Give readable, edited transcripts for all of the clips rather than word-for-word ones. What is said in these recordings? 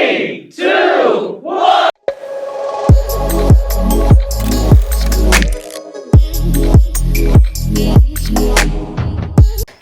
3, 2, 1.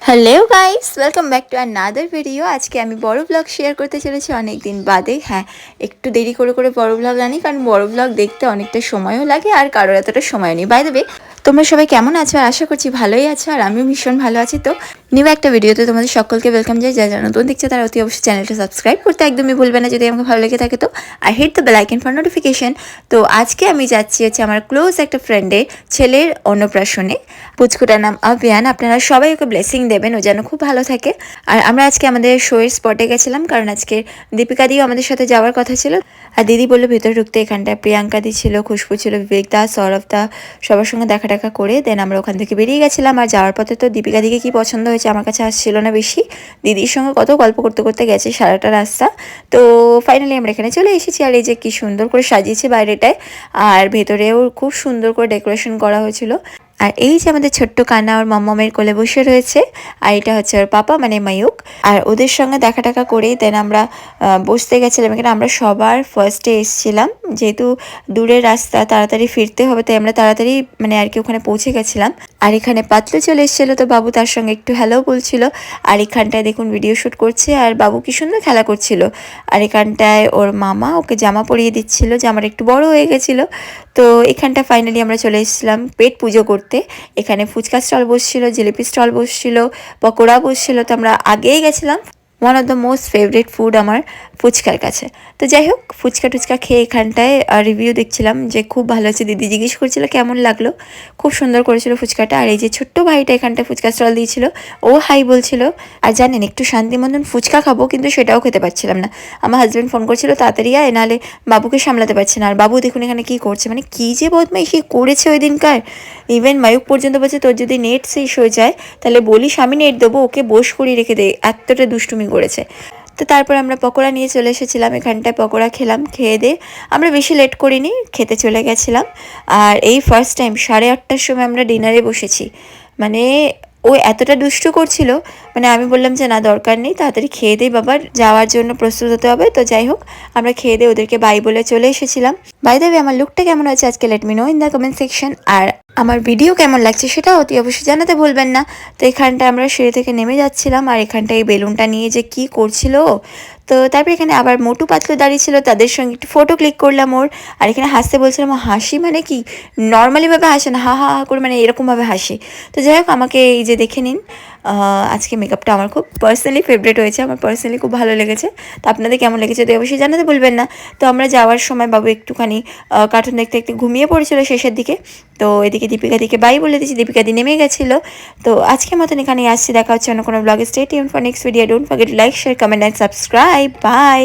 Hello guys, welcome back to another video. আজকে আমি বড় ব্লগ শেয়ার করতে চলেছি অনেক দিন বাদে। হ্যাঁ, একটু দেরি করে বড় ব্লগ আনি, কারণ বড় ব্লগ দেখতে অনেকটা সময়ও লাগে আর কারোর এতটা সময় নেই। বাই দ্য ওয়ে, তোমরা সবাই কেমন আছো? আর আশা করছি ভালোই আছো, আর আমিও ভীষণ ভালো আছি। তো নিউ একটা ভিডিওতে তোমাদের সকলকে ওয়েলকাম জানাই। যারা নতুন দেখছো তারা অতি অবশ্যই চ্যানেলটা সাবস্ক্রাইব করতে একদমই ভুলবে না যদি আমাকে ভালো লেগে থাকে। তো আর hit the bell icon for notification. তো আজকে আমি যাচ্ছি হচ্ছে আমার ক্লোজ একটা ফ্রেন্ডের ছেলের অন্নপ্রাশনে। পুচকুটার নাম আভিয়ান। আপনারা সবাই ওকে ব্লেসিং দেবেন, ও যেন খুব ভালো থাকে। আর আমরা আজকে আমাদের শোয়ের স্পটে গেছিলাম, কারণ আজকে দীপিকা দিও আমাদের সাথে যাওয়ার কথা ছিল। আর দিদি বললো ভেতরে ঢুকতে। এখানটায় প্রিয়াঙ্কা দি ছিল, খুশবু ছিল, বিবেক দা, সৌরভ দা, সবার সঙ্গে দেখা করে দেন আমরা ওখান থেকে বেরিয়ে গেছিলাম। আর যাওয়ার পথে তো দীপিকা দিকে কী পছন্দ হয়েছে আমার কাছে আসছিল না বেশি। দিদির সঙ্গে কত গল্প করতে করতে গেছে সারাটা রাস্তা। তো ফাইনালি আমরা এখানে চলে এসেছি। আর এই যে কী সুন্দর করে সাজিয়েছে বাইরেটায়, আর ভেতরেও খুব সুন্দর করে ডেকোরেশন করা হয়েছিল। আর এই যে আমাদের ছোট্ট কান্না ওর মাম্মামের কোলে বসে রয়েছে, আর এটা হচ্ছে ওর পাপা মানে মায়ুক। আর ওদের সঙ্গে দেখা করেই দেন আমরা বসতে গেছিলাম। এখানে আমরা সবার ফার্স্টে এসেছিলাম, যেহেতু দূরের রাস্তা তাড়াতাড়ি ফিরতে হবে, তাই আমরা তাড়াতাড়ি মানে আর কি ওখানে পৌঁছে গেছিলাম। আর এখানে পাতলু চলে এসেছিলো, তো বাবু তার সঙ্গে একটু হ্যালো বলছিল। আর এখানটায় দেখুন ভিডিও শ্যুট করছে, আর বাবু কি সুন্দর খেলা করছিল। আর এখানটায় ওর মামা ওকে জামা পরিয়ে দিচ্ছিল, জামার একটু বড় হয়ে গেছিলো। তো এখানটা ফাইনালি আমরা চলে এসেছিলাম পেট পুজো করতে। এখানে ফুচকা স্টল বসছিল, জিলিপি স্টল বসছিল, পকোড়া বসছিল। তো আমরা আগেই গেছিলাম। One of the most favourite food আমার ফুচকার কাছে। তো যাই হোক, ফুচকা টুচকা খেয়ে এখানটায় রিভিউ দেখছিলাম যে খুব ভালো আছে। দিদি জিজ্ঞেস করছিল কেমন লাগলো, খুব সুন্দর করেছিল ফুচকাটা। আর এই যে ছোট্ট ভাইটা এখানটায় ফুচকা স্টল দিয়েছিল, ও হাই বলছিল। আর জানেন, একটু শান্তিমন্দন ফুচকা খাবো, কিন্তু সেটাও খেতে পারছিলাম না। আমার হাজব্যান্ড ফোন করছিল তাড়াতাড়ি আয়, নাহলে বাবুকে সামলাতে পারছে না। আর বাবু দেখুন এখানে কী করছে, মানে কী যে বদমাইশি করেছে ওই দিনকার। ইভেন মায়ুক পর্যন্ত বলছে তোর যদি নেট শেষ হয়ে যায় তাহলে বলিস আমি নেট দেবো, ওকে বস করিয়ে রেখে দে, এতটা দুষ্টুমি করেছে। তো তারপর আমরা পকোড়া নিয়ে চলে এসেছিলাম। এখানটায় পকোড়া খেলাম, খেয়ে দিয়ে আমরা বেশি লেট করিনি, খেতে চলে গেছিলাম। আর এই ফার্স্ট টাইম 8:30টার সময় আমরা ডিনারে বসেছি। মানে ও এতটা দুষ্টু করছিল, মানে আমি বললাম যে না দরকার নেই, তাড়াতাড়ি খেয়ে দিয়ে বাবার যাওয়ার জন্য প্রস্তুত হতে হবে। তো যাই হোক, আমরা খেয়ে দিয়ে ওদেরকে বাই বলে চলে এসেছিলাম। বাই দ্য ওয়ে, আমার লুকটা কেমন আছে আজকে let me know in the comment section. আর আমার ভিডিও কেমন লাগছে সেটাও অতি অবশ্যই জানাতে ভুলবেন না। তো এখানটা আমরা সিঁড়ি থেকে নেমে যাচ্ছিলাম, আর এখানটা এই বেলুনটা নিয়ে যে কি করছিল। তো তারপর এখানে আবার মোটু পাতলু দাঁড়িয়ে ছিল, তাদের সঙ্গে একটু ফটো ক্লিক করলাম ওর। আর এখানে হাসতে বলছিলাম, হাসি মানে কি নর্মালিভাবে হাসে না, হা হা হা করে, মানে এরকমভাবে হাসি। তো যাই হোক, আমাকে এই যে দেখে নিন, আজকে মেকআপটা আমার খুব পার্সোনালি ফেভারিট হয়েছে, আমার পার্সোনালি খুব ভালো লেগেছে। তো আপনাদের কেমন লেগেছে তো অবশ্যই জানাতে ভুলবেন না। তো আমরা যাওয়ার সময় বাবু একটুখানি কার্টুন দেখতে দেখতে ঘুমিয়ে পড়েছিল শেষের দিকে। তো এদিকে দীপিকা দিকে বাই বলে দিয়েছি, দীপিকা দি নেমে গেছিলো। তো আজকের মতন এখানেই আসছি, দেখা হচ্ছে অন্য কোনো ব্লগে। Stay tune for next video. Don't forget to like, share, comment and subscribe. By.